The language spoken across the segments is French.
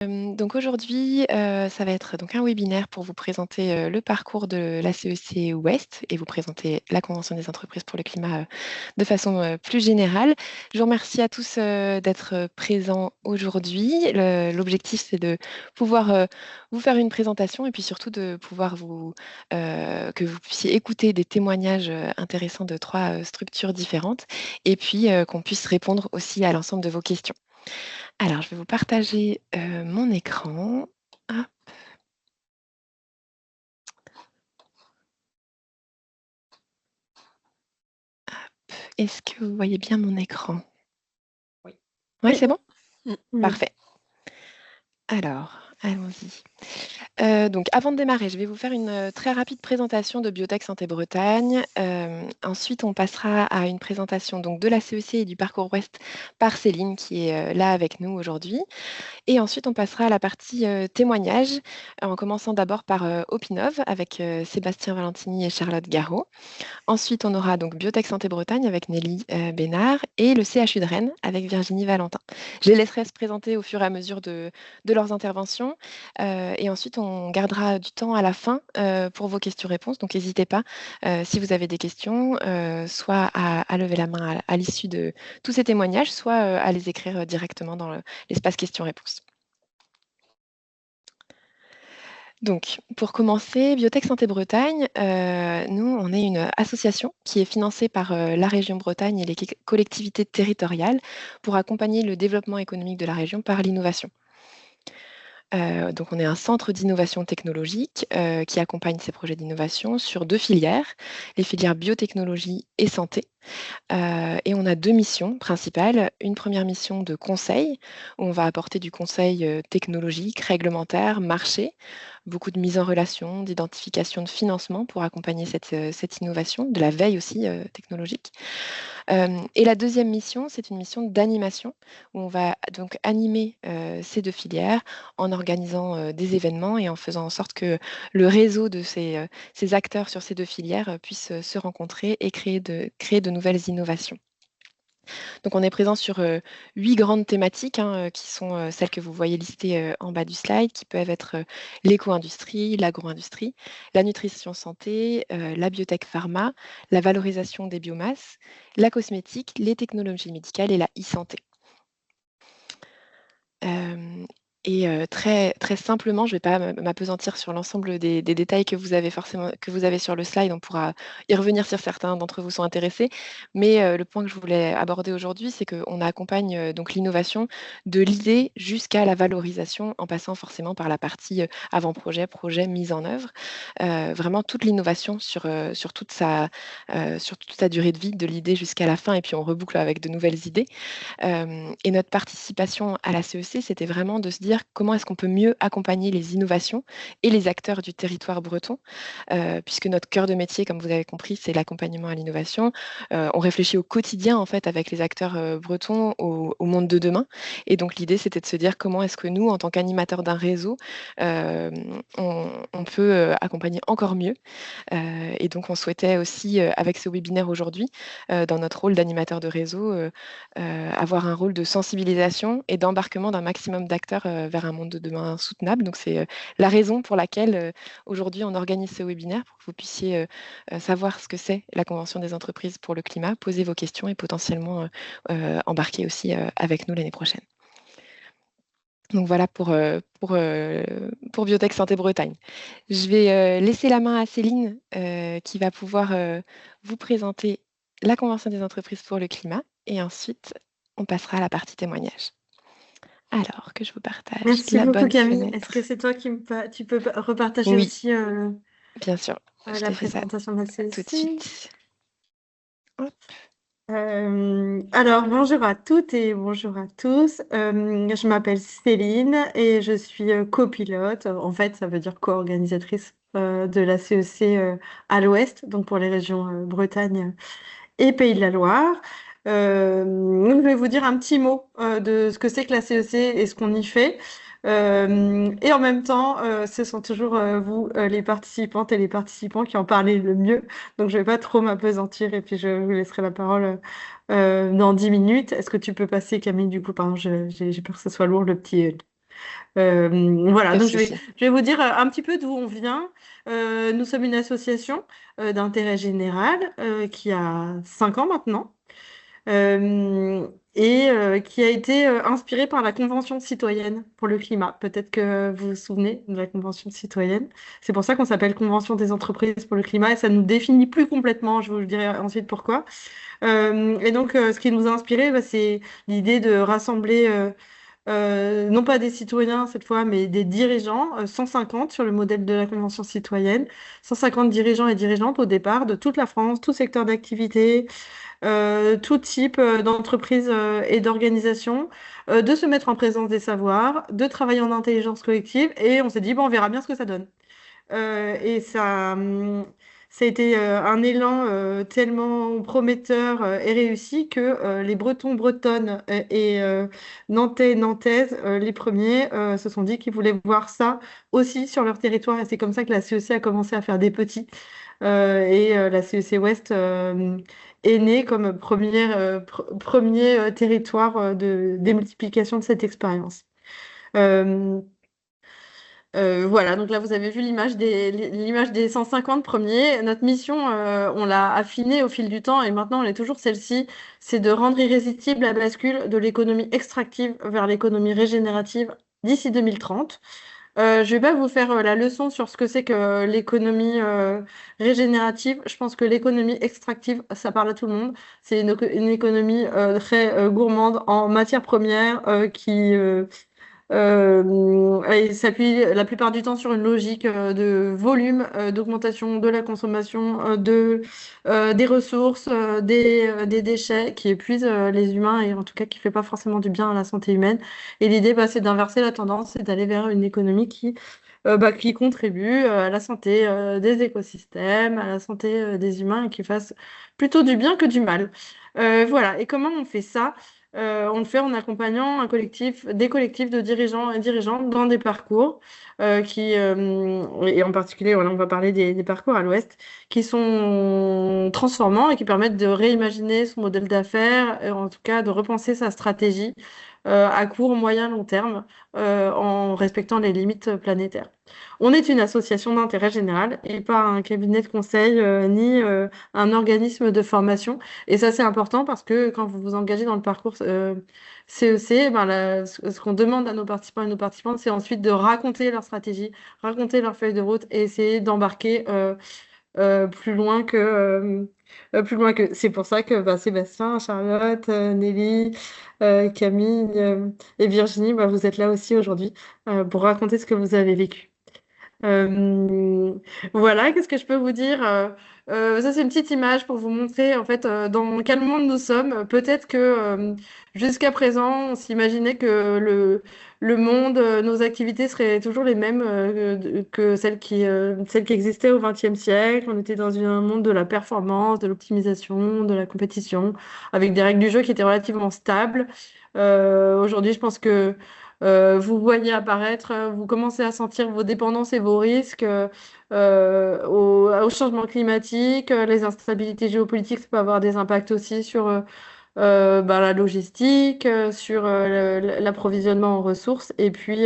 Donc aujourd'hui, ça va être donc un webinaire pour vous présenter, le parcours de la CEC Ouest et vous présenter la convention des entreprises pour le climat, de façon, plus générale. Je vous remercie à tous, d'être, présents aujourd'hui. L'objectif, c'est de pouvoir, vous faire une présentation et puis surtout de pouvoir que vous puissiez écouter des témoignages, intéressants de 3 structures différentes et puis, qu'on puisse répondre aussi à l'ensemble de vos questions. Alors, je vais vous partager, mon écran. Hop, est-ce que vous voyez bien mon écran? Oui. Ouais, Oui. c'est bon? Oui. Parfait. Alors, allons-y. Donc avant de démarrer, je vais vous faire une, très rapide présentation de Biotech Santé Bretagne. Ensuite, on passera à une présentation donc de la CEC et du parcours Ouest par Céline qui est, là avec nous aujourd'hui. Et ensuite, on passera à la partie témoignages, en commençant d'abord par Opinov avec Sébastien Valentini et Charlotte Garot. Ensuite, on aura donc Biotech Santé Bretagne avec Nelly Bénard et le CHU de Rennes avec Virginie Valentin. Je les laisserai se présenter au fur et à mesure de leurs interventions. Et ensuite, on gardera du temps à la fin pour vos questions-réponses. Donc, n'hésitez pas, si vous avez des questions, soit à lever la main à l'issue de tous ces témoignages, soit à les écrire directement dans l'espace questions-réponses. Donc, pour commencer, Biotech Santé Bretagne, nous, on est une association qui est financée par la région Bretagne et les collectivités territoriales pour accompagner le développement économique de la région par l'innovation. Donc on est un centre d'innovation technologique, qui accompagne ces projets d'innovation sur 2 filières, les filières biotechnologie et santé. Et on a 2 missions principales. Une première mission de conseil, où on va apporter du conseil, technologique, réglementaire, marché, beaucoup de mise en relation, d'identification de financement pour accompagner cette innovation, de la veille aussi, technologique. Et la deuxième mission, c'est une mission d'animation où on va donc animer, ces 2 filières en organisant, des événements et en faisant en sorte que le réseau de ces acteurs sur ces 2 filières, puisse, se rencontrer et créer de nouvelles innovations. Donc on est présent sur 8 grandes thématiques hein, qui sont celles que vous voyez listées en bas du slide, qui peuvent être l'éco-industrie, l'agro-industrie, la nutrition santé, la biotech pharma, la valorisation des biomasses, la cosmétique, les technologies médicales et la e-santé. Et très, très simplement, je ne vais pas m'appesantir sur l'ensemble des détails que vous avez sur le slide. On pourra y revenir si certains d'entre vous sont intéressés. Mais le point que je voulais aborder aujourd'hui, c'est qu'on accompagne donc l'innovation de l'idée jusqu'à la valorisation en passant forcément par la partie avant-projet, projet, mise en œuvre. Vraiment toute l'innovation sur toute sa durée de vie, de l'idée jusqu'à la fin. Et puis on reboucle avec de nouvelles idées. Et notre participation à la CEC, c'était vraiment de se dire comment est-ce qu'on peut mieux accompagner les innovations et les acteurs du territoire breton, puisque notre cœur de métier, comme vous avez compris, c'est l'accompagnement à l'innovation. On réfléchit au quotidien en fait avec les acteurs bretons au monde de demain. Et donc l'idée, c'était de se dire comment est-ce que nous, en tant qu'animateurs d'un réseau, on peut accompagner encore mieux. Et donc on souhaitait aussi, avec ce webinaire aujourd'hui, dans notre rôle d'animateur de réseau, avoir un rôle de sensibilisation et d'embarquement d'un maximum d'acteurs vers un monde de demain soutenable. Donc c'est la raison pour laquelle aujourd'hui on organise ce webinaire pour que vous puissiez savoir ce que c'est la Convention des entreprises pour le climat, poser vos questions et potentiellement embarquer aussi avec nous l'année prochaine. Donc voilà pour Biotech Santé Bretagne. Je vais laisser la main à Céline qui va pouvoir vous présenter la Convention des entreprises pour le climat et ensuite on passera à la partie témoignage. Alors que je vous partage Merci la beaucoup bonne Camille. Est-ce fenêtre. que c'est toi tu peux repartager Oui, aussi bien sûr, je la te fais ça présentation de la tout de CEC? suite. Hop. Alors, bonjour à toutes et bonjour à tous. Je m'appelle Céline et je suis copilote. En fait, ça veut dire co-organisatrice de la CEC à l'Ouest, donc pour les régions Bretagne et Pays de la Loire. Je vais vous dire un petit mot de ce que c'est que la CEC et ce qu'on y fait. Et en même temps, ce sont toujours vous, les participantes et les participants, qui en parlez le mieux. Donc, je vais pas trop m'appesantir et puis je vous laisserai la parole dans 10 minutes. Est-ce que tu peux passer, Camille, du coup, pardon, j'ai peur que ce soit lourd, le petit. Voilà, Pas de donc souci. je vais vous dire un petit peu d'où on vient. Nous sommes une association d'intérêt général qui a 5 ans maintenant qui a été inspirée par la Convention citoyenne pour le climat. Peut-être que vous vous souvenez de la Convention citoyenne. C'est pour ça qu'on s'appelle Convention des entreprises pour le climat et ça nous définit plus complètement. Je vous dirai ensuite pourquoi. Et donc, ce qui nous a inspiré, bah, c'est l'idée de rassembler, non pas des citoyens cette fois, mais des dirigeants, 150 sur le modèle de la Convention citoyenne, 150 dirigeants et dirigeantes au départ de toute la France, tout secteur d'activité, tout type d'entreprise et d'organisation, de se mettre en présence des savoirs, de travailler en intelligence collective, et on s'est dit, bon, on verra bien ce que ça donne. Et ça a été un élan tellement prometteur et réussi que les Bretons, Bretonnes et Nantais, Nantaises, les premiers, se sont dit qu'ils voulaient voir ça aussi sur leur territoire. Et c'est comme ça que la CEC a commencé à faire des petits. La CEC Ouest est née comme premier territoire de démultiplication de cette expérience. Euh, voilà, donc là vous avez vu l'image des 150 premiers. Notre mission, on l'a affinée au fil du temps et maintenant on est toujours celle-ci, c'est de rendre irrésistible la bascule de l'économie extractive vers l'économie régénérative d'ici 2030. Je vais pas vous faire la leçon sur ce que c'est que l'économie régénérative. Je pense que l'économie extractive, ça parle à tout le monde. C'est une économie très gourmande en matières premières qui s'appuie la plupart du temps sur une logique de volume, d'augmentation de la consommation des ressources, des déchets qui épuisent les humains et en tout cas qui ne fait pas forcément du bien à la santé humaine. Et l'idée, bah, c'est d'inverser la tendance et d'aller vers une économie qui contribue à la santé des écosystèmes, à la santé des humains et qui fasse plutôt du bien que du mal. Voilà. Et comment on fait ça? On le fait en accompagnant des collectifs de dirigeants et dirigeantes dans des parcours et en particulier, voilà, on va parler des parcours à l'Ouest, qui sont transformants et qui permettent de réimaginer son modèle d'affaires, et en tout cas de repenser sa stratégie à court, moyen, long terme, en respectant les limites planétaires. On est une association d'intérêt général et pas un cabinet de conseil ni un organisme de formation. Et ça, c'est important parce que quand vous vous engagez dans le parcours CEC, ben, ce qu'on demande à nos participants et nos participantes, c'est ensuite de raconter leur stratégie, raconter leur feuille de route et essayer d'embarquer plus loin plus loin que. C'est pour ça que bah, Sébastien, Charlotte, Nelly, Camille et Virginie, bah, vous êtes là aussi aujourd'hui pour raconter ce que vous avez vécu. Euh, voilà, qu'est-ce que je peux vous dire? Ça, c'est une petite image pour vous montrer en fait dans quel monde nous sommes. Peut-être que jusqu'à présent, on s'imaginait que le monde, nos activités seraient toujours les mêmes que celles qui existaient au XXe siècle. On était dans un monde de la performance, de l'optimisation, de la compétition, avec des règles du jeu qui étaient relativement stables. Aujourd'hui, je pense que vous voyez apparaître, vous commencez à sentir vos dépendances et vos risques au changement climatique, les instabilités géopolitiques, ça peut avoir des impacts aussi sur bah, la logistique, sur l'approvisionnement en ressources, et puis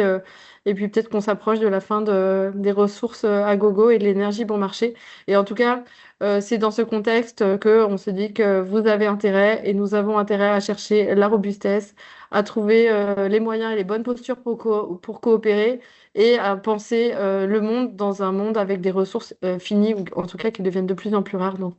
peut-être qu'on s'approche de la fin des ressources à gogo et de l'énergie bon marché. Et en tout cas, c'est dans ce contexte que on se dit que vous avez intérêt et nous avons intérêt à chercher la robustesse, à trouver les moyens et les bonnes postures pour coopérer et à penser le monde dans un monde avec des ressources finies, ou en tout cas qui deviennent de plus en plus rares. Donc,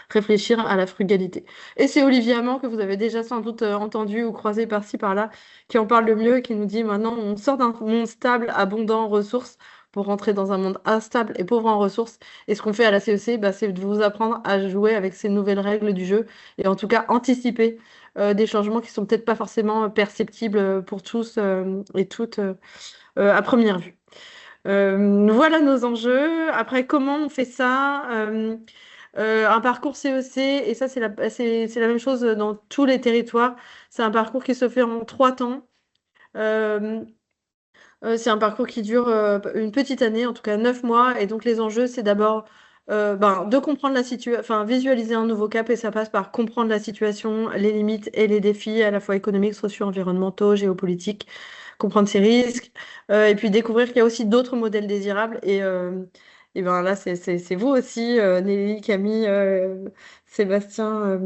réfléchir à la frugalité. Et c'est Olivier Amand, que vous avez déjà sans doute entendu ou croisé par-ci, par-là, qui en parle le mieux et qui nous dit maintenant on sort d'un monde stable, abondant en ressources pour rentrer dans un monde instable et pauvre en ressources. Et ce qu'on fait à la CEC, bah, c'est de vous apprendre à jouer avec ces nouvelles règles du jeu et en tout cas anticiper des changements qui sont peut-être pas forcément perceptibles pour tous et toutes à première vue. Voilà nos enjeux. Après, comment on fait ça? Un parcours CEC, et ça c'est la même chose dans tous les territoires, c'est un parcours qui se fait en 3 temps. Euh, c'est un parcours qui dure une petite année, en tout cas 9 mois, et donc les enjeux, c'est d'abord ben, de comprendre la situation, enfin visualiser un nouveau cap, et ça passe par comprendre la situation, les limites et les défis à la fois économiques, socio-environnementaux, géopolitiques, comprendre ses risques, et puis découvrir qu'il y a aussi d'autres modèles désirables. Et ben là, c'est vous aussi, Nelly, Camille, Sébastien,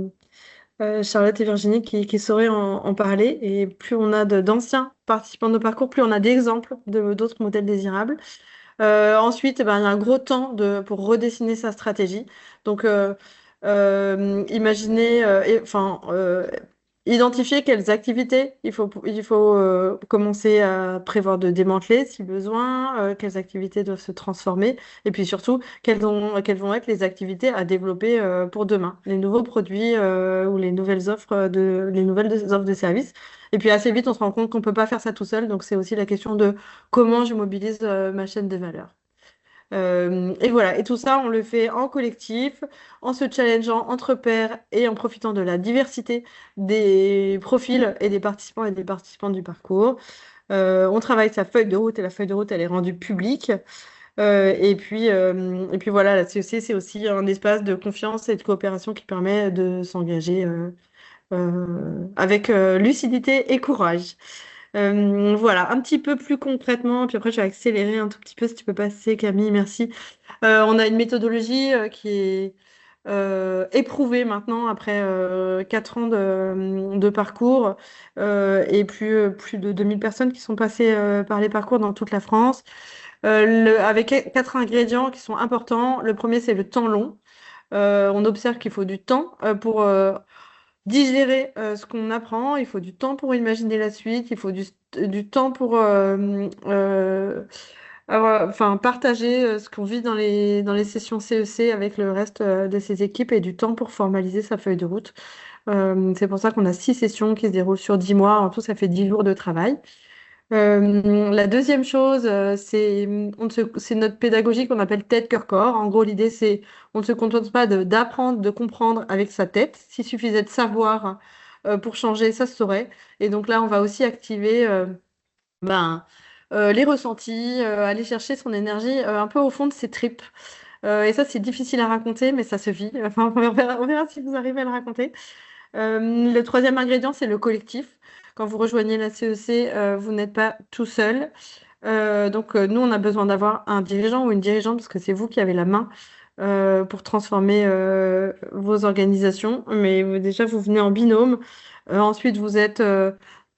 Charlotte et Virginie qui sauraient en parler. Et plus on a d'anciens participants de nos parcours, plus on a d'exemples de d'autres modèles désirables. Ensuite, eh ben, il y a un gros temps pour redessiner sa stratégie. Donc, imaginez, identifier quelles activités il faut commencer à prévoir de démanteler si besoin, quelles activités doivent se transformer, et puis surtout, quelles vont être les activités à développer pour demain, les nouveaux produits ou les nouvelles offres de services. Et puis assez vite, on se rend compte qu'on ne peut pas faire ça tout seul, donc c'est aussi la question de comment je mobilise ma chaîne de valeur. Et voilà, et tout ça, on le fait en collectif, en se challengeant entre pairs et en profitant de la diversité des profils et des participants du parcours. On travaille sa feuille de route et la feuille de route, elle est rendue publique. Et puis voilà, la CEC, c'est aussi un espace de confiance et de coopération qui permet de s'engager avec lucidité et courage. Voilà, un petit peu plus concrètement, puis après je vais accélérer un tout petit peu si tu peux passer, Camille, merci. On a une méthodologie qui est éprouvée maintenant après 4 ans de parcours et plus de 2000 personnes qui sont passées par les parcours dans toute la France, avec 4 ingrédients qui sont importants. Le premier, c'est le temps long. On observe qu'il faut du temps pour digérer ce qu'on apprend, il faut du temps pour imaginer la suite, il faut du temps pour partager ce qu'on vit dans les sessions CEC avec le reste de ses équipes et du temps pour formaliser sa feuille de route. C'est pour ça qu'on a 6 sessions qui se déroulent sur 10 mois. En tout, ça fait 10 jours de travail. La deuxième chose, c'est notre pédagogie qu'on appelle tête, cœur, corps. En gros, l'idée, c'est on ne se contente pas d'apprendre, de comprendre avec sa tête. S'il suffisait de savoir pour changer, ça se saurait. Et donc là, on va aussi activer ben, les ressentis, aller chercher son énergie un peu au fond de ses tripes. Et ça, c'est difficile à raconter, mais ça se vit. Enfin, on verra si vous arrivez à le raconter. Le troisième ingrédient, c'est le collectif. Quand vous rejoignez la CEC, vous n'êtes pas tout seul. Donc, nous, on a besoin d'avoir un dirigeant ou une dirigeante parce que c'est vous qui avez la main pour transformer vos organisations. Mais déjà, vous venez en binôme. Ensuite, vous êtes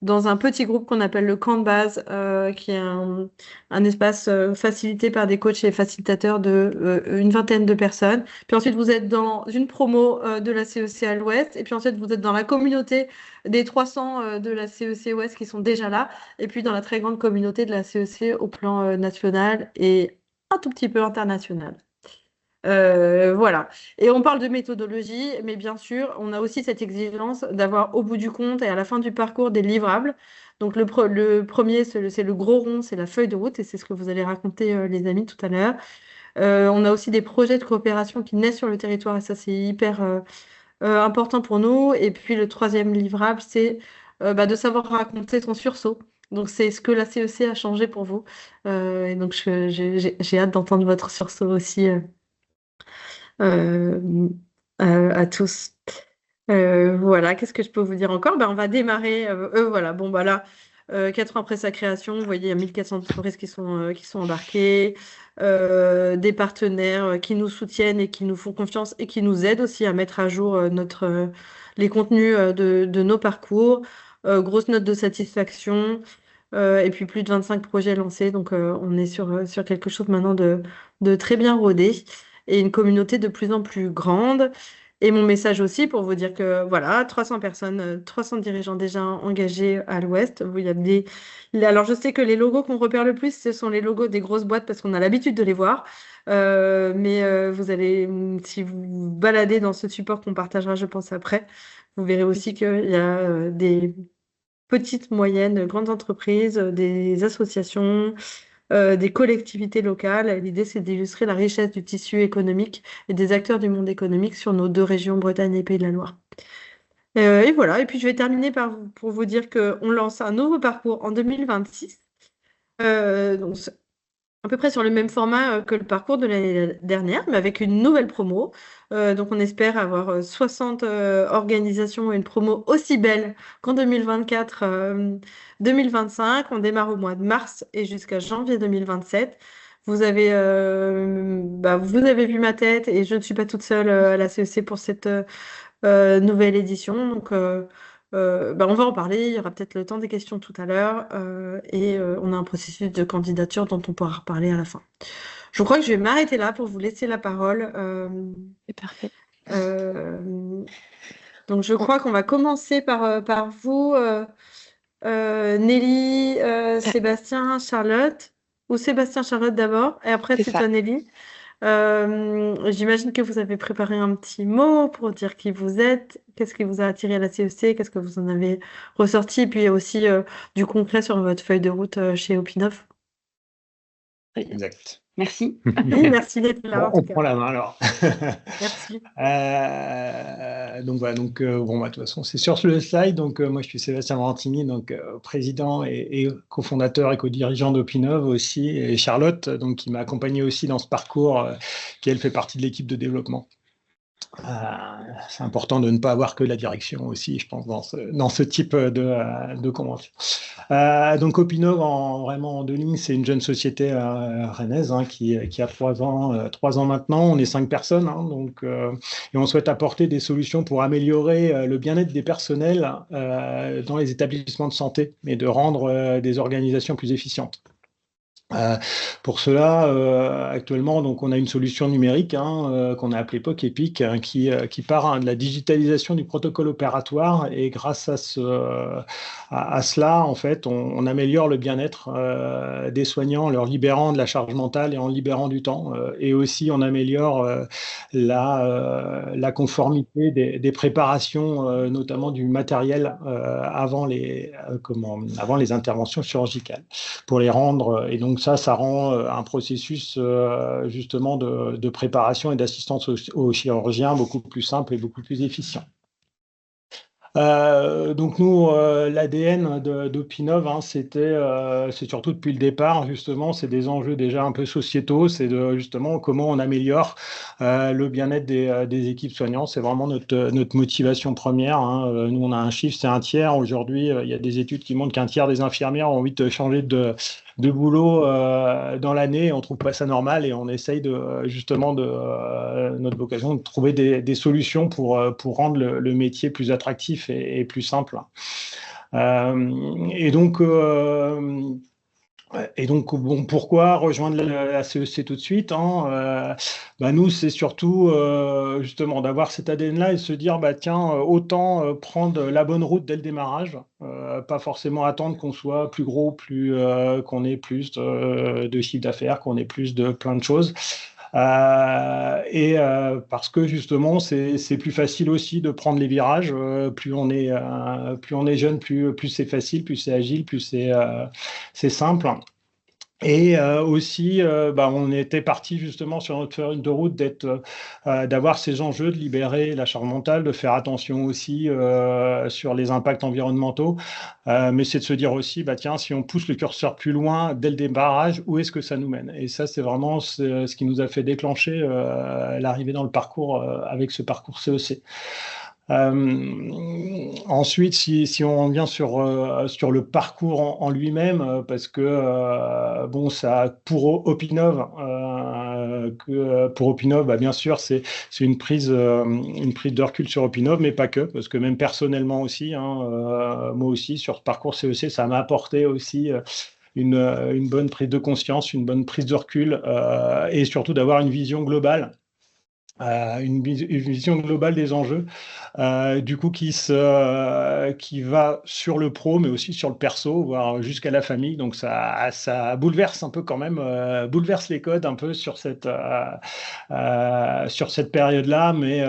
dans un petit groupe qu'on appelle le camp de base, qui est un espace facilité par des coachs et facilitateurs de une vingtaine de personnes. Puis ensuite, vous êtes dans une promo de la CEC à l'Ouest. Et puis ensuite, vous êtes dans la communauté des 300 de la CEC Ouest qui sont déjà là. Et puis dans la très grande communauté de la CEC au plan national et un tout petit peu international. Voilà. Et on parle de méthodologie, mais bien sûr, on a aussi cette exigence d'avoir au bout du compte et à la fin du parcours des livrables. Donc le premier, c'est le gros rond, c'est la feuille de route, et c'est ce que vous allez raconter, les amis, tout à l'heure. On a aussi des projets de coopération qui naissent sur le territoire, et ça, c'est hyper important pour nous. Et puis le troisième livrable, c'est de savoir raconter son sursaut. Donc c'est ce que la CEC a changé pour vous. Et donc j'ai hâte d'entendre votre sursaut aussi. euh, à tous. Voilà, qu'est-ce que je peux vous dire encore? On va démarrer. Voilà, bon, bah là, 4 ans après sa création, vous voyez, il y a 1400 entreprises qui sont embarquées, des partenaires qui nous soutiennent et qui nous font confiance et qui nous aident aussi à mettre à jour les contenus de nos parcours. Grosse note de satisfaction. Et puis plus de 25 projets lancés, donc on est sur quelque chose maintenant de très bien rodé et une communauté de plus en plus grande. Et mon message aussi pour vous dire que voilà, 300 personnes, 300 dirigeants déjà engagés à l'Ouest. Il y a Alors je sais que les logos qu'on repère le plus, ce sont les logos des grosses boîtes parce qu'on a l'habitude de les voir. Mais vous allez, si vous vous baladez dans ce support qu'on partagera, je pense, après, vous verrez aussi qu'il y a des petites, moyennes, grandes entreprises, des associations, des collectivités locales. L'idée, c'est d'illustrer la richesse du tissu économique et des acteurs du monde économique sur nos 2 régions, Bretagne et Pays de la Loire. Et voilà. Et puis, je vais terminer pour vous dire qu'on lance un nouveau parcours en 2026. Donc, à peu près sur le même format que le parcours de l'année dernière, mais avec une nouvelle promo. Donc on espère avoir 60 organisations et une promo aussi belle qu'en 2024, 2025. On démarre au mois de mars et jusqu'à janvier 2027. Vous avez vu ma tête et je ne suis pas toute seule à la CEC pour cette nouvelle édition. Donc, on va en parler. Il y aura peut-être le temps des questions tout à l'heure. On a un processus de candidature dont on pourra reparler à la fin. Je crois que je vais m'arrêter là pour vous laisser la parole. C'est parfait. Euh, donc, je On- crois qu'on va commencer par vous, Nelly, ah, Sébastien, Charlotte. Ou Sébastien, Charlotte d'abord, et après c'est c'est ça. toi, Nelly. J'imagine que vous avez préparé un petit mot pour dire qui vous êtes, qu'est-ce qui vous a attiré à la CEC, qu'est-ce que vous en avez ressorti, et puis aussi du concret sur votre feuille de route chez Opinov. Très bien. Exact. Merci. Oui, merci d'être Bon, là en on tout cas. prend la main alors. Merci. Donc voilà, bon, de toute façon, c'est sur le slide. Donc moi, je suis Sébastien Marantini, donc président et cofondateur et co-dirigeant d'Opinov aussi, et Charlotte, donc qui m'a accompagné aussi dans ce parcours, qui elle fait partie de l'équipe de développement. C'est important de ne pas avoir que la direction aussi, je pense, dans ce type de convention. Donc Opinov, vraiment en deux lignes, c'est une jeune société rennaise qui a 3 ans maintenant. On est 5 personnes, et on souhaite apporter des solutions pour améliorer le bien-être des personnels dans les établissements de santé et de rendre des organisations plus efficientes. Pour cela, actuellement, donc on a une solution numérique qu'on a appelée POC-EPIC, qui part de la digitalisation du protocole opératoire, et grâce à cela, en fait, on améliore le bien-être des soignants en leur libérant de la charge mentale et en libérant du temps, et aussi on améliore la conformité des préparations, notamment du matériel avant les interventions chirurgicales, pour les rendre. Et donc ça rend un processus justement de préparation et d'assistance aux chirurgiens beaucoup plus simple et beaucoup plus efficient. Donc nous, l'ADN d'Opinov, c'est surtout depuis le départ, justement, c'est des enjeux déjà un peu sociétaux, c'est justement comment on améliore le bien-être des équipes soignantes. C'est vraiment notre motivation première. Nous, on a un chiffre, c'est un tiers. Aujourd'hui, il y a des études qui montrent qu'un tiers des infirmières ont envie de changer de boulot dans l'année. On trouve pas ça normal, et on essaye notre vocation, de trouver des solutions pour rendre le métier plus attractif et plus simple. Bon, pourquoi rejoindre la CEC tout de suite, nous, c'est surtout justement d'avoir cet ADN-là et se dire, tiens, autant prendre la bonne route dès le démarrage, pas forcément attendre qu'on soit plus gros, qu'on ait plus de chiffre d'affaires, qu'on ait plus de plein de choses. Parce que justement, c'est plus facile aussi de prendre les virages. Plus on est jeune, plus c'est facile, plus c'est agile, plus c'est simple. Et aussi, on était parti justement sur notre feuille de route d'avoir ces enjeux, de libérer la charge mentale, de faire attention aussi sur les impacts environnementaux, mais c'est de se dire aussi, tiens, si on pousse le curseur plus loin dès le démarrage, où est-ce que ça nous mène? Et ça, c'est vraiment ce qui nous a fait déclencher l'arrivée dans le parcours avec ce parcours CEC. Ensuite, si on revient sur le parcours en lui-même, parce que ça pour Opinov, bien sûr, c'est une prise de recul sur Opinov, mais pas que, parce que même personnellement aussi, moi aussi sur ce parcours CEC, ça m'a apporté aussi une bonne prise de conscience, une bonne prise de recul, et surtout d'avoir une vision globale. Une vision globale des enjeux, du coup qui va sur le pro, mais aussi sur le perso, voire jusqu'à la famille. Donc ça bouleverse un peu quand même, bouleverse les codes un peu sur cette période-là. Mais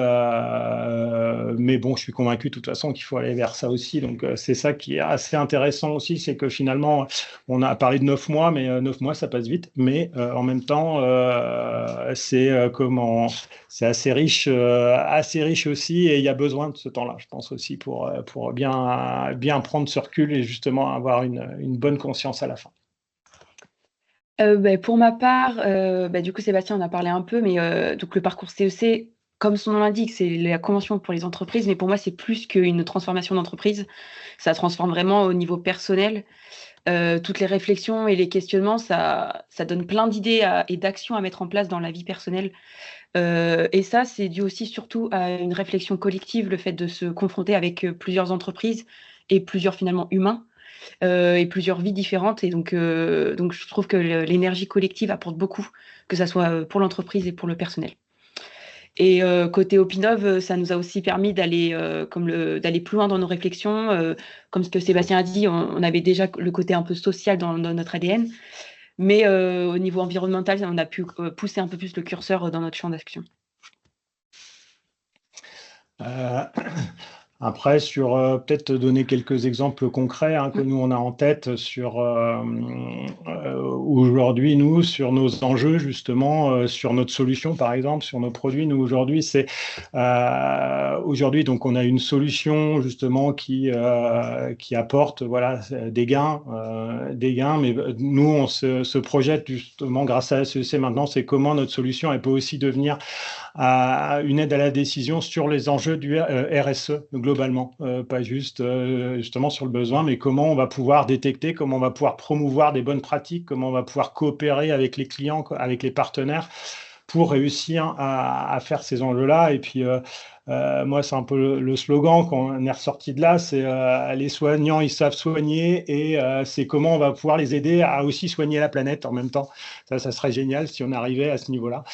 bon, je suis convaincu de toute façon qu'il faut aller vers ça aussi. Donc c'est ça qui est assez intéressant aussi, c'est que finalement, on a parlé de 9 mois, mais 9 mois, ça passe vite. Mais en même temps, c'est assez riche aussi, et il y a besoin de ce temps-là, je pense aussi, pour bien prendre ce recul et justement avoir une bonne conscience à la fin. Pour ma part, du coup, Sébastien en a parlé un peu, mais donc le parcours CEC, comme son nom l'indique, c'est la convention pour les entreprises, mais pour moi, c'est plus qu'une transformation d'entreprise. Ça transforme vraiment au niveau personnel. Toutes les réflexions et les questionnements, ça donne plein d'idées et d'actions à mettre en place dans la vie personnelle. Et ça, c'est dû aussi surtout à une réflexion collective, le fait de se confronter avec plusieurs entreprises et plusieurs finalement humains et plusieurs vies différentes. Et donc je trouve que l'énergie collective apporte beaucoup, que ça soit pour l'entreprise et pour le personnel. Et côté Opinov, ça nous a aussi permis d'aller d'aller plus loin dans nos réflexions. Comme ce que Sébastien a dit, on avait déjà le côté un peu social dans notre ADN. Mais au niveau environnemental, on a pu pousser un peu plus le curseur dans notre champ d'action. Après, sur peut-être donner quelques exemples concrets que nous on a en tête sur aujourd'hui, nous, sur nos enjeux, justement, sur notre solution, par exemple, sur nos produits. Nous, aujourd'hui, c'est aujourd'hui, donc on a une solution justement qui apporte des gains, mais nous, on se projette justement grâce à la CEC maintenant, c'est comment notre solution, elle peut aussi devenir une aide à la décision sur les enjeux du RSE globalement, pas juste justement sur le besoin, mais comment on va pouvoir détecter, comment on va pouvoir promouvoir des bonnes pratiques, comment on va pouvoir coopérer avec les clients, avec les partenaires pour réussir à faire ces enjeux-là. Et puis, moi, c'est un peu le slogan quand on est ressorti de là, c'est les soignants, ils savent soigner et c'est comment on va pouvoir les aider à aussi soigner la planète en même temps. Ça serait génial si on arrivait à ce niveau-là.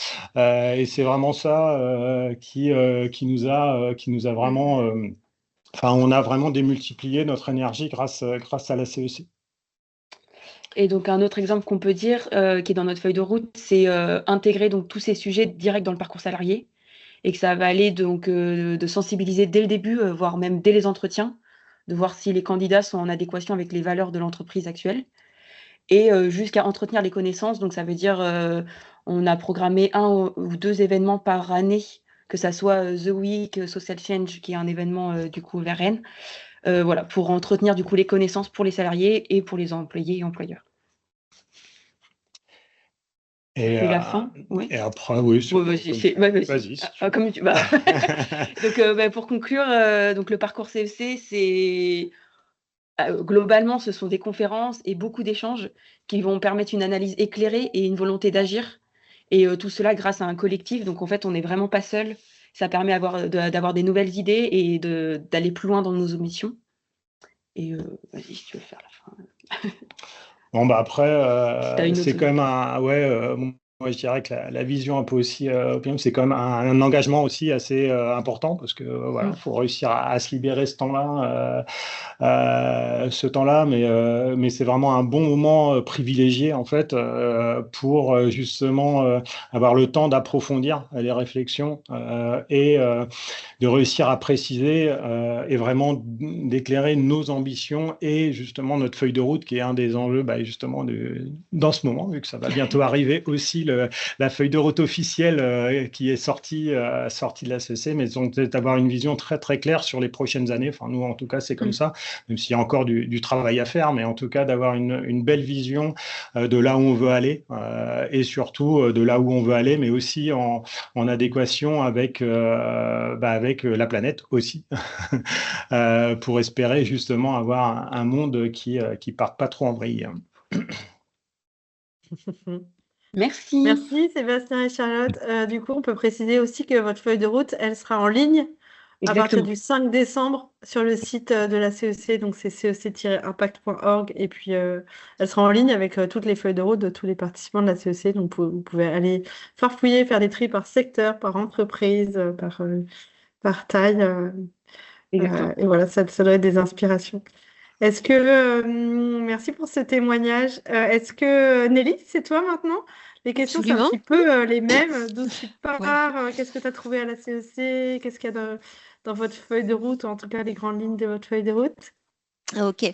Et c'est vraiment ça qui nous a vraiment... on a vraiment démultiplié notre énergie grâce à la CEC. Et donc, un autre exemple qu'on peut dire, qui est dans notre feuille de route, c'est intégrer donc tous ces sujets direct dans le parcours salarié et que ça va aller donc de sensibiliser dès le début, voire même dès les entretiens, de voir si les candidats sont en adéquation avec les valeurs de l'entreprise actuelle et jusqu'à entretenir les connaissances. Donc, ça veut dire on a programmé 1 ou 2 événements par année, que ça soit The Week, Social Change, qui est un événement du coup vers Rennes, voilà, pour entretenir du coup les connaissances pour les salariés et pour les employés et employeurs. Et la fin, ouais. Et après, oui. Vas-y. Comme tu vas. Donc, pour conclure, donc le parcours CEC, c'est globalement, ce sont des conférences et beaucoup d'échanges qui vont permettre une analyse éclairée et une volonté d'agir. Et tout cela grâce à un collectif. Donc, en fait, on n'est vraiment pas seul. Ça permet d'avoir des nouvelles idées et d'aller plus loin dans nos missions. Et vas-y, si tu veux faire la fin. Bon, après, c'est quand même moi, je dirais que la vision un peu aussi Opinov, c'est quand même un engagement aussi assez important parce que voilà, faut réussir à se libérer ce temps-là, mais c'est vraiment un bon moment privilégié en fait pour justement avoir le temps d'approfondir les réflexions et de réussir à préciser et vraiment d'éclairer nos ambitions et justement notre feuille de route qui est un des enjeux justement dans ce moment, vu que ça va bientôt arriver aussi la feuille de route officielle qui est sortie de la CEC, mais donc d'avoir une vision très très claire sur les prochaines années. Enfin, nous en tout cas c'est comme ça, même s'il y a encore du travail à faire, mais en tout cas d'avoir une belle vision de là où on veut aller et surtout de là où on veut aller, mais aussi en adéquation avec la planète aussi, pour espérer justement avoir un monde qui parte pas trop en vrille. Merci. Merci Sébastien et Charlotte. Du coup, on peut préciser aussi que votre feuille de route, elle sera en ligne à partir du 5 décembre sur le site de la CEC, donc c'est cec-impact.org, et puis elle sera en ligne avec toutes les feuilles de route de tous les participants de la CEC, donc vous pouvez aller farfouiller, faire des tris par secteur, par entreprise, par taille, et voilà, ça doit être des inspirations. Est-ce que, merci pour ce témoignage. Est-ce que, Nelly, c'est toi maintenant? Les questions, c'est un petit peu les mêmes. D'où tu pars? Qu'est-ce que tu as trouvé à la CEC? Qu'est-ce qu'il y a dans votre feuille de route, ou en tout cas les grandes lignes de votre feuille de route? Ok,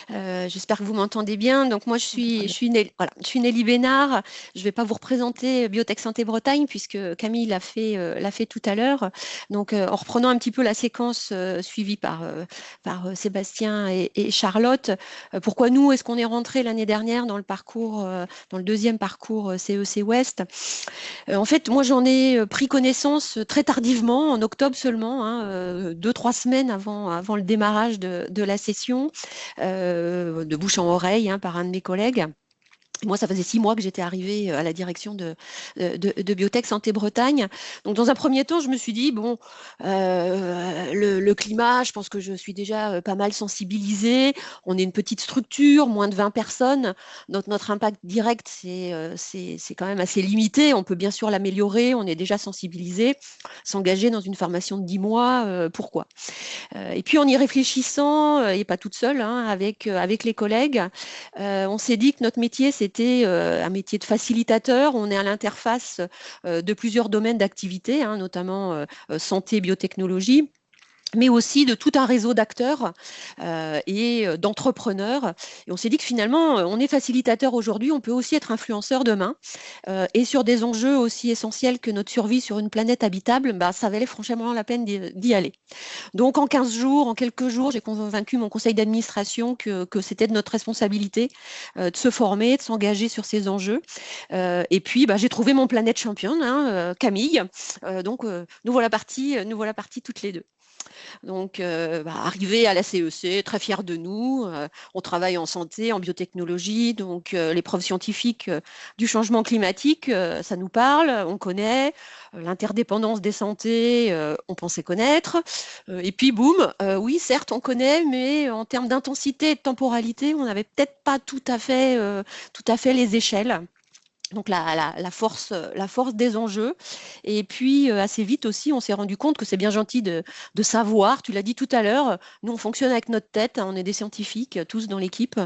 j'espère que vous m'entendez bien. Donc moi, je suis Nelly Bénard. Je ne vais pas vous représenter Biotech Santé Bretagne puisque Camille l'a fait tout à l'heure. Donc en reprenant un petit peu la séquence suivie par Sébastien et Charlotte, pourquoi nous, est-ce qu'on est rentré l'année dernière dans le parcours, dans le deuxième parcours CEC Ouest? En fait, moi, j'en ai pris connaissance très tardivement, en octobre seulement, hein, 2, 3 semaines avant le démarrage de la session, de bouche en oreille, hein, par un de mes collègues. Moi, ça faisait 6 mois que j'étais arrivée à la direction de Biotech Santé Bretagne. Donc, dans un premier temps, je me suis dit, bon, le climat, je pense que je suis déjà pas mal sensibilisée. On est une petite structure, moins de 20 personnes. Donc, notre impact direct, c'est quand même assez limité. On peut bien sûr l'améliorer. On est déjà sensibilisé. S'engager dans une formation de 10 mois, pourquoi? Et puis, en y réfléchissant, et pas toute seule, hein, avec les collègues, on s'est dit que notre métier, c'était un métier de facilitateur. On est à l'interface de plusieurs domaines d'activité, hein, notamment santé, biotechnologie, mais aussi de tout un réseau d'acteurs et d'entrepreneurs. Et on s'est dit que finalement, on est facilitateur aujourd'hui, on peut aussi être influenceur demain. Et sur des enjeux aussi essentiels que notre survie sur une planète habitable, bah, ça valait franchement la peine d'y aller. Donc en 15 jours, en quelques jours, j'ai convaincu mon conseil d'administration que c'était de notre responsabilité de se former, de s'engager sur ces enjeux. Et puis, bah, j'ai trouvé mon planète championne, hein, Camille. Donc, nous voilà partis toutes les deux. Donc, arrivé à la CEC, très fiers de nous. On travaille en santé, en biotechnologie, donc les preuves scientifiques du changement climatique, ça nous parle, on connaît. L'interdépendance des santé, on pensait connaître. Et puis, boum, oui, certes, on connaît, mais en termes d'intensité et de temporalité, on n'avait peut-être pas tout à fait les échelles. Donc la force des enjeux. Et puis assez vite aussi, on s'est rendu compte que c'est bien gentil de savoir, tu l'as dit tout à l'heure, nous on fonctionne avec notre tête, hein, on est des scientifiques, tous dans l'équipe.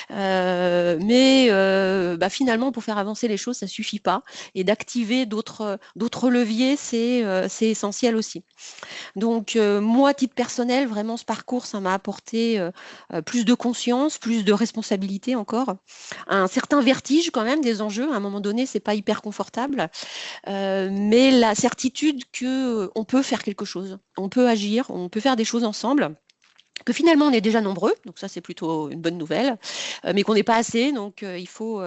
Mais finalement, pour faire avancer les choses, ça ne suffit pas. Et d'activer d'autres leviers, c'est essentiel aussi. Donc moi, à titre personnel, vraiment ce parcours, ça m'a apporté plus de conscience, plus de responsabilité encore, un certain vertige quand même des enjeux. À un moment donné, c'est pas hyper confortable, mais la certitude qu'on peut faire quelque chose, on peut agir, on peut faire des choses ensemble. Que finalement on est déjà nombreux, donc ça c'est plutôt une bonne nouvelle, mais qu'on n'est pas assez, donc il faut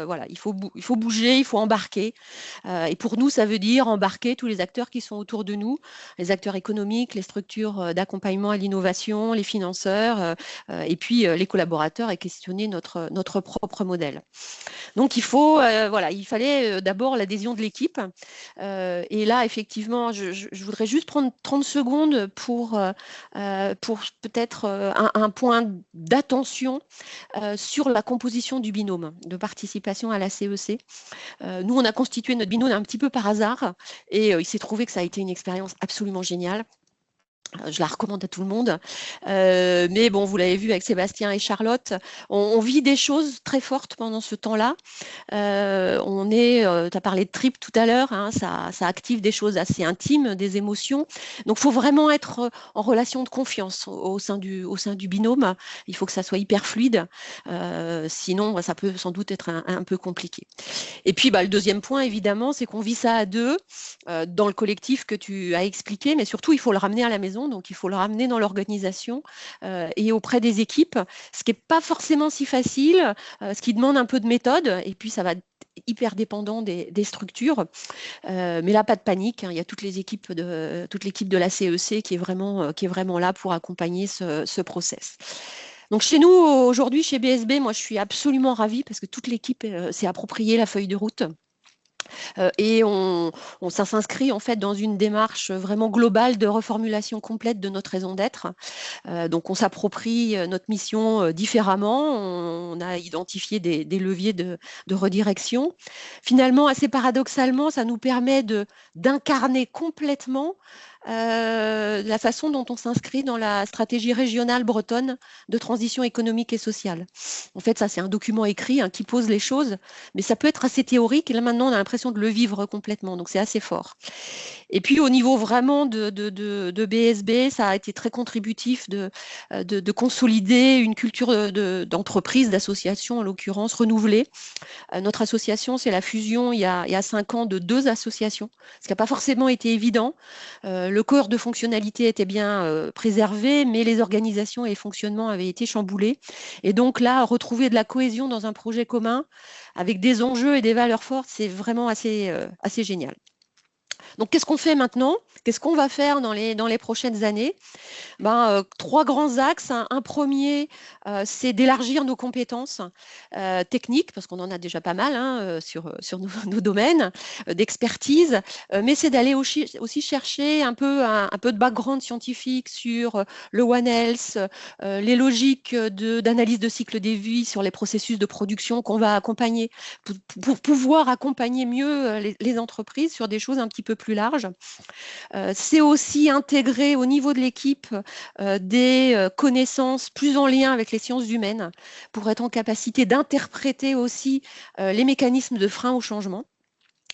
bouger, il faut embarquer. Et pour nous, ça veut dire embarquer tous les acteurs qui sont autour de nous, les acteurs économiques, les structures d'accompagnement à l'innovation, les financeurs, et puis les collaborateurs, et questionner notre propre modèle. Donc il fallait d'abord l'adhésion de l'équipe. Et là, effectivement, je voudrais juste prendre 30 secondes pour peut-être un point d'attention sur la composition du binôme de participation à la CEC. Nous, on a constitué notre binôme un petit peu par hasard et il s'est trouvé que ça a été une expérience absolument géniale. Je la recommande à tout le monde. Mais bon, vous l'avez vu avec Sébastien et Charlotte, on vit des choses très fortes pendant ce temps-là. Tu as parlé de trip tout à l'heure, hein, ça active des choses assez intimes, des émotions. Donc, il faut vraiment être en relation de confiance au sein du binôme. Il faut que ça soit hyper fluide. Sinon, ça peut sans doute être un peu compliqué. Et puis, le deuxième point, évidemment, c'est qu'on vit ça à deux, dans le collectif que tu as expliqué, mais surtout, il faut le ramener à la maison, donc il faut le ramener dans l'organisation et auprès des équipes, ce qui n'est pas forcément si facile, ce qui demande un peu de méthode, et puis ça va être hyper dépendant des structures. Mais là, pas de panique, hein, il y a toute l'équipe de la CEC qui est vraiment là pour accompagner ce process. Donc chez nous, aujourd'hui, chez BSB, moi je suis absolument ravie parce que toute l'équipe s'est appropriée la feuille de route. Et ça s'inscrit en fait dans une démarche vraiment globale de reformulation complète de notre raison d'être. Donc on s'approprie notre mission différemment, on a identifié des leviers de redirection. Finalement, assez paradoxalement, ça nous permet d'incarner complètement la façon dont on s'inscrit dans la stratégie régionale bretonne de transition économique et sociale. En fait, ça, c'est un document écrit, hein, qui pose les choses, mais ça peut être assez théorique, et là, maintenant, on a l'impression de le vivre complètement, donc c'est assez fort. Et puis au niveau vraiment de BSB, ça a été très contributif de consolider une culture d'entreprise, d'association en l'occurrence, renouvelée. Notre association, c'est la fusion il y a 5 ans de 2 associations, ce qui n'a pas forcément été évident. Le corps de fonctionnalité était bien préservé, mais les organisations et les fonctionnements avaient été chamboulés. Et donc là, retrouver de la cohésion dans un projet commun avec des enjeux et des valeurs fortes, c'est vraiment assez génial. Donc, qu'est-ce qu'on fait maintenant? Qu'est-ce qu'on va faire dans les prochaines années? 3 grands axes. Un premier, c'est d'élargir nos compétences techniques, parce qu'on en a déjà pas mal sur nos domaines d'expertise, mais c'est d'aller aussi chercher un peu de background scientifique sur le One Health, les logiques d'analyse de cycle des vies sur les processus de production qu'on va accompagner pour pouvoir accompagner mieux les entreprises sur des choses un petit peu plus larges. C'est aussi intégrer au niveau de l'équipe des connaissances plus en lien avec les sciences humaines pour être en capacité d'interpréter aussi les mécanismes de frein au changement.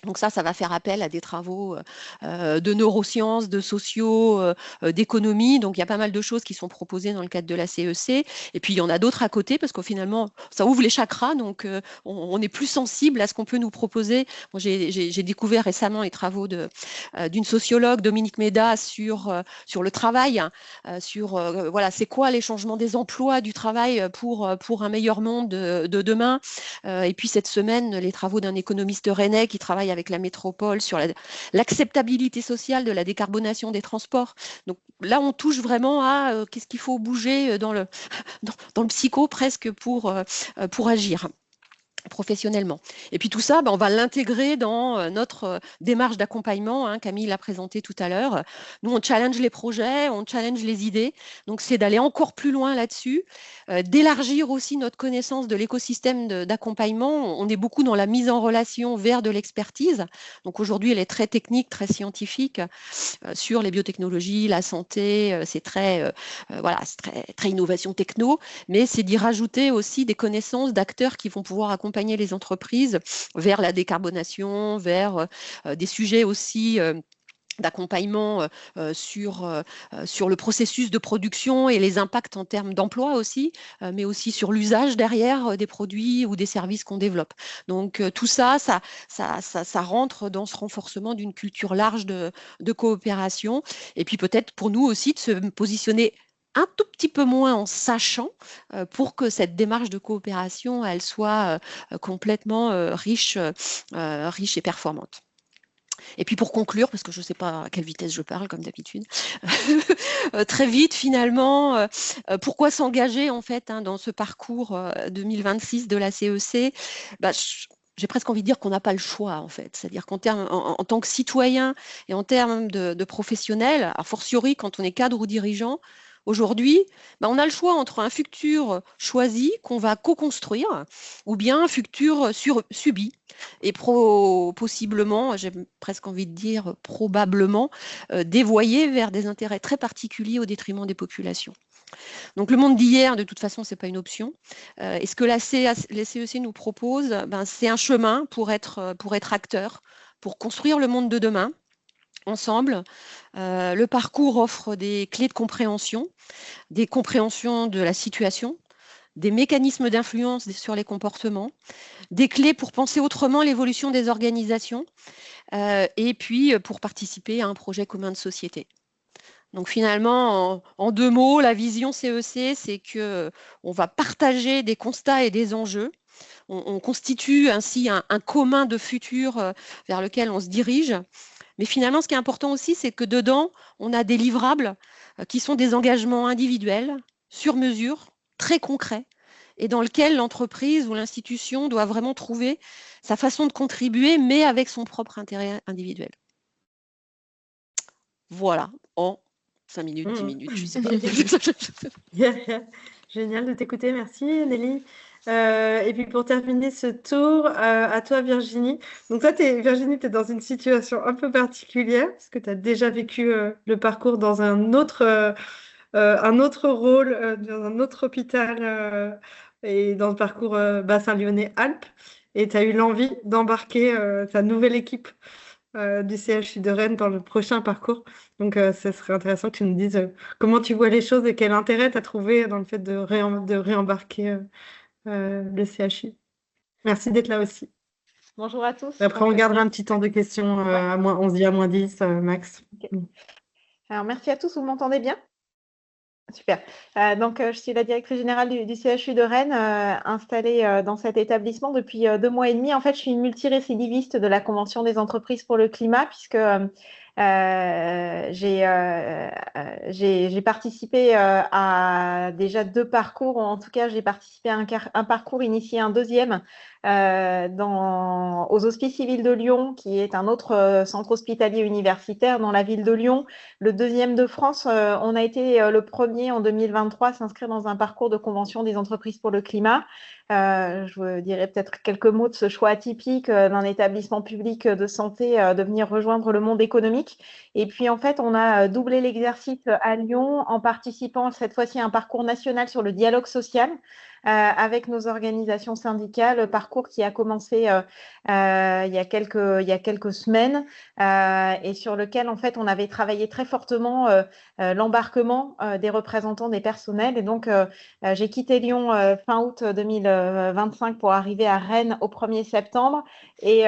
Donc ça va faire appel à des travaux de neurosciences, de sociaux, d'économie. Donc il y a pas mal de choses qui sont proposées dans le cadre de la CEC. Et puis il y en a d'autres à côté parce qu'au finalement, ça ouvre les chakras. Donc on est plus sensible à ce qu'on peut nous proposer. Moi, j'ai découvert récemment les travaux d'une sociologue, Dominique Méda, sur le travail, sur voilà, c'est quoi les changements des emplois, du travail pour un meilleur monde de demain. Et puis cette semaine, les travaux d'un économiste rennais qui travaille avec la métropole sur l'acceptabilité sociale de la décarbonation des transports. Donc là, on touche vraiment à qu'est-ce qu'il faut bouger dans le psycho presque pour agir professionnellement. Et puis tout ça, on va l'intégrer dans notre démarche d'accompagnement. Camille l'a présenté tout à l'heure. Nous, on challenge les projets, on challenge les idées. Donc, c'est d'aller encore plus loin là-dessus, d'élargir aussi notre connaissance de l'écosystème d'accompagnement. On est beaucoup dans la mise en relation vers de l'expertise. Donc, aujourd'hui, elle est très technique, très scientifique sur les biotechnologies, la santé. C'est très, très innovation techno, mais c'est d'y rajouter aussi des connaissances d'acteurs qui vont pouvoir accompagner les entreprises vers la décarbonation, vers des sujets aussi d'accompagnement sur le processus de production et les impacts en termes d'emploi aussi, mais aussi sur l'usage derrière des produits ou des services qu'on développe. Donc tout ça rentre dans ce renforcement d'une culture large de coopération. Et puis peut-être pour nous aussi de se positionner un tout petit peu moins en sachant pour que cette démarche de coopération, elle soit complètement riche et performante. Et puis pour conclure, parce que je ne sais pas à quelle vitesse je parle comme d'habitude, très vite finalement, pourquoi s'engager en fait dans ce parcours 2026 de la CEC? J'ai presque envie de dire qu'on n'a pas le choix en fait. C'est-à-dire qu'en tant que citoyen et en termes de professionnel, a fortiori quand on est cadre ou dirigeant, aujourd'hui, on a le choix entre un futur choisi qu'on va co-construire ou bien un futur subi et possiblement, j'ai presque envie de dire probablement, dévoyé vers des intérêts très particuliers au détriment des populations. Donc le monde d'hier, de toute façon, ce n'est pas une option. Et ce que les CEC nous proposent, c'est un chemin pour être acteur, pour construire le monde de demain. Ensemble, le parcours offre des clés de compréhension, des compréhensions de la situation, des mécanismes d'influence sur les comportements, des clés pour penser autrement l'évolution des organisations et puis pour participer à un projet commun de société. Donc finalement, en 2 mots, la vision CEC, c'est qu'on va partager des constats et des enjeux. On constitue ainsi un commun de futur vers lequel on se dirige. Mais finalement, ce qui est important aussi, c'est que dedans, on a des livrables qui sont des engagements individuels, sur mesure, très concrets, et dans lequel l'entreprise ou l'institution doit vraiment trouver sa façon de contribuer, mais avec son propre intérêt individuel. Voilà, en 5 minutes, 10 minutes, je ne sais pas. Génial de t'écouter, merci Nelly. Et puis pour terminer ce tour, à toi Virginie. Donc toi, Virginie, tu es dans une situation un peu particulière, parce que tu as déjà vécu le parcours dans un autre rôle, dans un autre hôpital et dans le parcours bassin lyonnais Alpes. Et tu as eu l'envie d'embarquer ta nouvelle équipe du CHU de Rennes dans le prochain parcours. Donc, ce serait intéressant que tu nous dises comment tu vois les choses et quel intérêt tu as trouvé dans le fait de réembarquer le CHU. Merci d'être là aussi. Bonjour à tous. Après, on gardera un petit temps de questions on se dit à -10, max. Okay. Alors, merci à tous. Vous m'entendez bien? Super. Je suis la directrice générale du CHU de Rennes, installée dans cet établissement depuis 2 mois et demi. En fait, je suis une multirécidiviste de la Convention des entreprises pour le climat, puisque j'ai participé à déjà 2 parcours, ou en tout cas, j'ai participé à un parcours initié, un deuxième aux Hospices civils de Lyon, qui est un autre centre hospitalier universitaire dans la ville de Lyon. Le deuxième de France, on a été le premier en 2023 à s'inscrire dans un parcours de convention des entreprises pour le climat. Je vous dirais peut-être quelques mots de ce choix atypique d'un établissement public de santé de venir rejoindre le monde économique. Et puis en fait, on a doublé l'exercice à Lyon en participant cette fois-ci à un parcours national sur le dialogue social. Avec nos organisations syndicales, parcours qui a commencé il y a quelques semaines et sur lequel en fait on avait travaillé très fortement l'embarquement des représentants des personnels. Et donc j'ai quitté Lyon fin août 2025 pour arriver à Rennes au 1er septembre et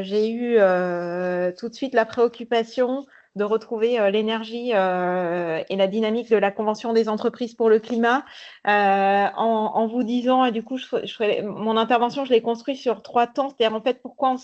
j'ai eu tout de suite la préoccupation de retrouver l'énergie et la dynamique de la Convention des entreprises pour le climat en vous disant, et du coup, mon intervention, je l'ai construite sur 3 temps, c'est-à-dire en fait pourquoi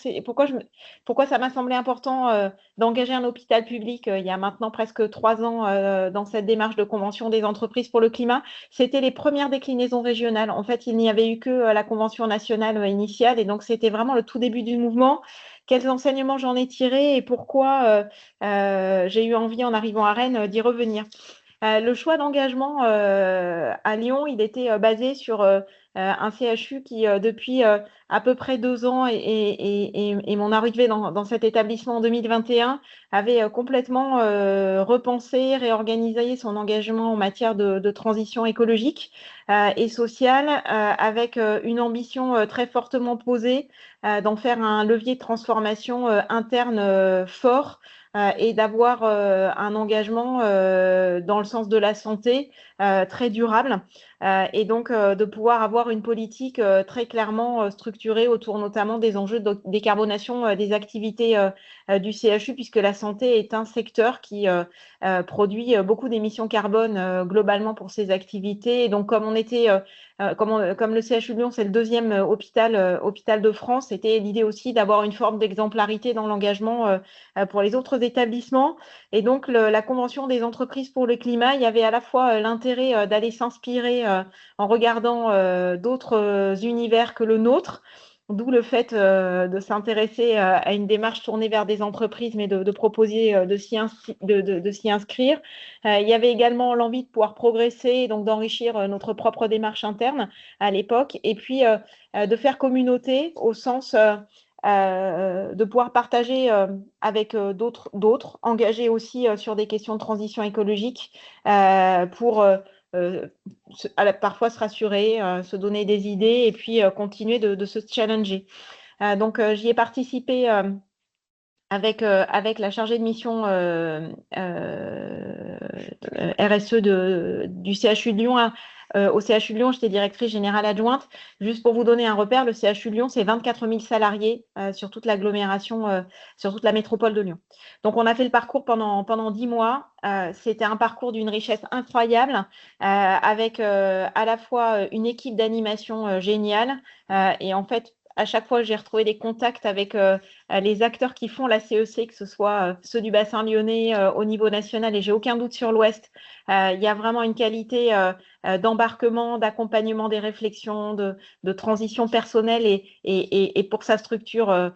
ça m'a semblé important d'engager un hôpital public il y a maintenant presque 3 ans dans cette démarche de Convention des entreprises pour le climat. C'était les premières déclinaisons régionales. En fait, il n'y avait eu que la Convention nationale initiale, et donc c'était vraiment le tout début du mouvement. Quels enseignements j'en ai tirés et pourquoi j'ai eu envie, en arrivant à Rennes, d'y revenir. Le choix d'engagement à Lyon, il était basé sur un CHU qui, depuis à peu près 2 ans et mon arrivée dans cet établissement en 2021, avait complètement repensé, réorganisé son engagement en matière de transition écologique et sociale, avec une ambition très fortement posée d'en faire un levier de transformation interne fort. Et d'avoir un engagement dans le sens de la santé très durable et donc de pouvoir avoir une politique très clairement structurée autour notamment des enjeux de décarbonation des activités du CHU, puisque la santé est un secteur qui produit beaucoup d'émissions carbone globalement pour ses activités. Et donc comme on était comme le CHU de Lyon, c'est le deuxième hôpital de France, c'était l'idée aussi d'avoir une forme d'exemplarité dans l'engagement pour les autres établissements. Et donc, la Convention des entreprises pour le climat, il y avait à la fois l'intérêt d'aller s'inspirer en regardant d'autres univers que le nôtre, d'où le fait de s'intéresser à une démarche tournée vers des entreprises, mais de proposer de s'y inscrire. Il y avait également l'envie de pouvoir progresser, donc d'enrichir notre propre démarche interne à l'époque, et puis de faire communauté au sens de pouvoir partager avec d'autres, engagés aussi sur des questions de transition écologique pour parfois se rassurer, se donner des idées et puis continuer de se challenger. Donc, j'y ai participé avec la chargée de mission RSE du CHU de Lyon. Au CHU de Lyon, j'étais directrice générale adjointe. Juste pour vous donner un repère, le CHU de Lyon, c'est 24 000 salariés sur toute l'agglomération, sur toute la métropole de Lyon. Donc, on a fait le parcours pendant 10 mois. C'était un parcours d'une richesse incroyable, avec à la fois une équipe d'animation géniale et en fait, à chaque fois, j'ai retrouvé des contacts avec les acteurs qui font la CEC, que ce soit ceux du bassin lyonnais au niveau national, et j'ai aucun doute sur l'Ouest. Il y a vraiment une qualité d'embarquement, d'accompagnement des réflexions, de transition personnelle et pour sa structure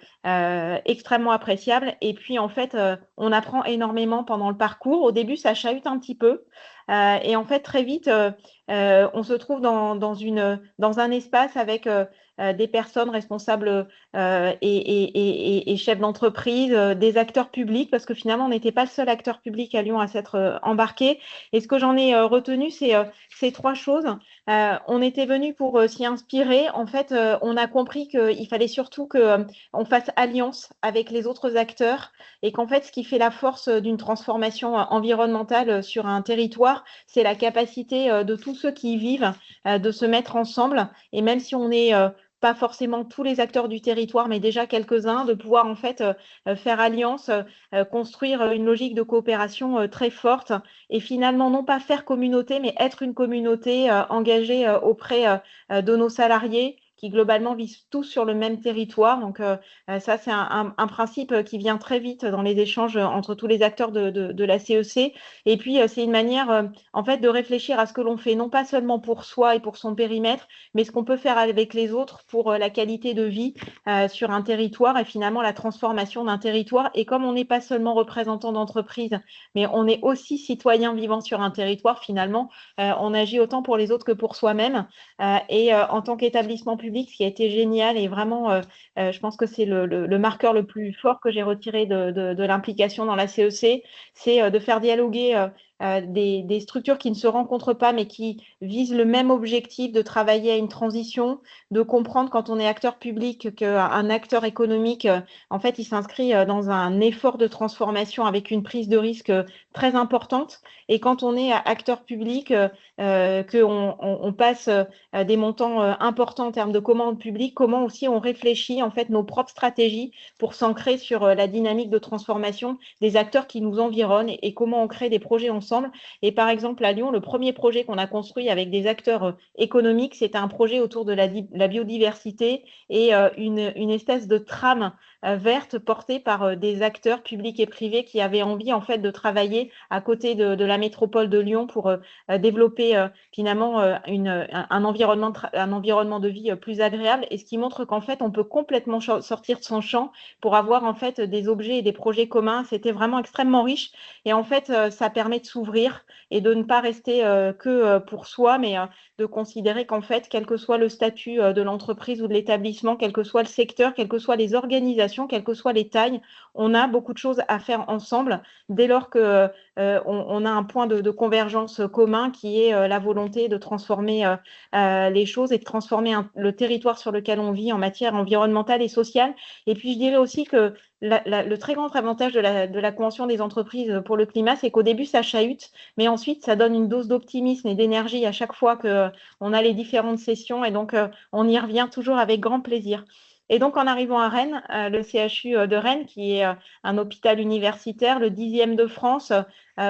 extrêmement appréciable. Et puis, en fait, on apprend énormément pendant le parcours. Au début, ça chahute un petit peu. Et en fait, très vite, on se trouve dans un espace avec des personnes responsables et chefs d'entreprise, des acteurs publics, parce que finalement, on n'était pas le seul acteur public à Lyon à s'être embarqué. Et ce que j'en ai retenu, c'est ces trois choses. On était venu pour s'y inspirer. En fait, on a compris qu'il fallait surtout qu'on fasse alliance avec les autres acteurs et qu'en fait, ce qui fait la force d'une transformation environnementale sur un territoire, c'est la capacité de tous ceux qui y vivent de se mettre ensemble. Et même si on n'est pas forcément tous les acteurs du territoire, mais déjà quelques-uns, de pouvoir en fait faire alliance, construire une logique de coopération très forte et finalement non pas faire communauté, mais être une communauté engagée auprès de nos salariés qui globalement vivent tous sur le même territoire. Donc ça, c'est un principe qui vient très vite dans les échanges entre tous les acteurs de la CEC. Et puis, c'est une manière en fait de réfléchir à ce que l'on fait, non pas seulement pour soi et pour son périmètre, mais ce qu'on peut faire avec les autres pour la qualité de vie sur un territoire et finalement la transformation d'un territoire. Et comme on n'est pas seulement représentant d'entreprise, mais on est aussi citoyen vivant sur un territoire, finalement, on agit autant pour les autres que pour soi-même. Et en tant qu'établissement public, ce qui a été génial et vraiment, je pense que c'est le marqueur le plus fort que j'ai retiré de l'implication dans la CEC, c'est de faire dialoguer des structures qui ne se rencontrent pas mais qui visent le même objectif de travailler à une transition, de comprendre quand on est acteur public qu'un acteur économique, en fait, il s'inscrit dans un effort de transformation avec une prise de risque très importante. Et quand on est acteur public, qu'on passe des montants importants en termes de commandes publiques, comment aussi on réfléchit en fait nos propres stratégies pour s'ancrer sur la dynamique de transformation des acteurs qui nous environnent et comment on crée des projets ensemble. Et par exemple, à Lyon, le premier projet qu'on a construit avec des acteurs économiques, c'était un projet autour de la biodiversité et une espèce de trame verte portée par des acteurs publics et privés qui avaient envie en fait de travailler à côté de la métropole de Lyon pour développer finalement un environnement de vie plus agréable, et ce qui montre qu'en fait on peut complètement sortir de son champ pour avoir en fait des objets et des projets communs. C'était vraiment extrêmement riche et en fait ça permet de s'ouvrir et de ne pas rester que pour soi, mais de considérer qu'en fait, quel que soit le statut de l'entreprise ou de l'établissement, quel que soit le secteur, quelles que soient les organisations, quelles que soient les tailles, on a beaucoup de choses à faire ensemble dès lors que on a un point de convergence commun qui est la volonté de transformer les choses et de transformer le territoire sur lequel on vit en matière environnementale et sociale. Et puis, je dirais aussi que le très grand avantage de la Convention des entreprises pour le climat, c'est qu'au début, ça chahute, mais ensuite, ça donne une dose d'optimisme et d'énergie à chaque fois qu'on a les différentes sessions. Et donc, on y revient toujours avec grand plaisir. Et donc, en arrivant à Rennes, le CHU de Rennes, qui est un hôpital universitaire, le 10e de France,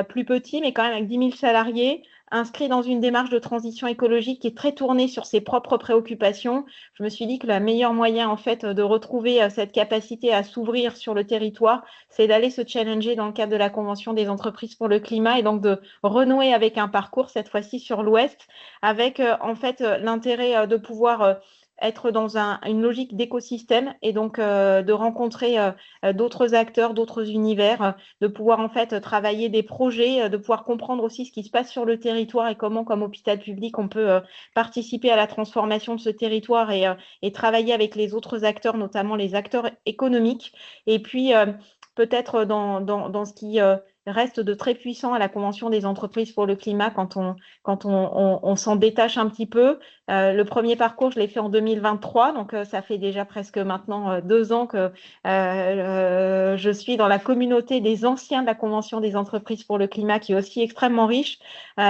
plus petit, mais quand même avec 10 000 salariés, inscrit dans une démarche de transition écologique qui est très tournée sur ses propres préoccupations. Je me suis dit que le meilleur moyen, en fait, de retrouver cette capacité à s'ouvrir sur le territoire, c'est d'aller se challenger dans le cadre de la Convention des entreprises pour le climat et donc de renouer avec un parcours, cette fois-ci sur l'Ouest, avec, en fait, l'intérêt de pouvoir être dans une logique d'écosystème et donc de rencontrer d'autres acteurs, d'autres univers, de pouvoir en fait travailler des projets, de pouvoir comprendre aussi ce qui se passe sur le territoire et comment, comme hôpital public, on peut participer à la transformation de ce territoire et travailler avec les autres acteurs, notamment les acteurs économiques. Et puis, peut-être dans ce qui reste de très puissant à la Convention des entreprises pour le climat quand on s'en détache un petit peu. Le premier parcours, je l'ai fait en 2023, donc ça fait déjà presque maintenant 2 ans que je suis dans la communauté des anciens de la Convention des entreprises pour le climat, qui est aussi extrêmement riche.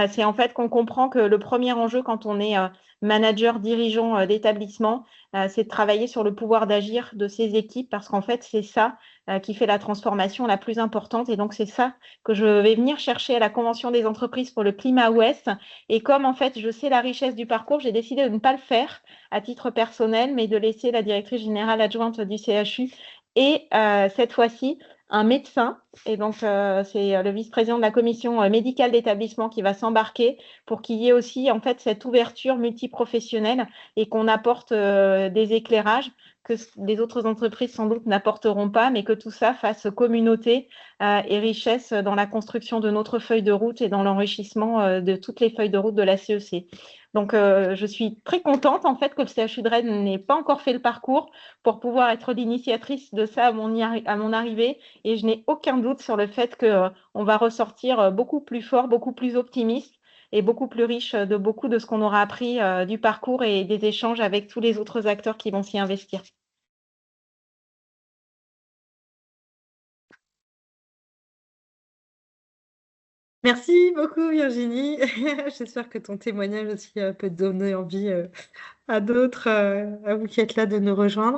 C'est en fait qu'on comprend que le premier enjeu quand on est manager, dirigeant d'établissement, c'est de travailler sur le pouvoir d'agir de ses équipes, parce qu'en fait, c'est ça qui fait la transformation la plus importante. Et donc, c'est ça que je vais venir chercher à la Convention des entreprises pour le climat Ouest. Et comme, en fait, je sais la richesse du parcours, j'ai décidé de ne pas le faire à titre personnel, mais de laisser la directrice générale adjointe du CHU et cette fois-ci, un médecin. Et donc, c'est le vice-président de la commission médicale d'établissement qui va s'embarquer pour qu'il y ait aussi, en fait, cette ouverture multiprofessionnelle et qu'on apporte des éclairages, les autres entreprises sans doute n'apporteront pas, mais que tout ça fasse communauté et richesse dans la construction de notre feuille de route et dans l'enrichissement de toutes les feuilles de route de la CEC. Donc, je suis très contente en fait que le CHU de Rennes n'ait pas encore fait le parcours pour pouvoir être l'initiatrice de ça à mon arrivée. Et je n'ai aucun doute sur le fait qu'on va ressortir beaucoup plus fort, beaucoup plus optimiste et beaucoup plus riche de beaucoup de ce qu'on aura appris du parcours et des échanges avec tous les autres acteurs qui vont s'y investir. Merci beaucoup Virginie. J'espère que ton témoignage aussi peut donner envie à d'autres, à vous qui êtes là, de nous rejoindre.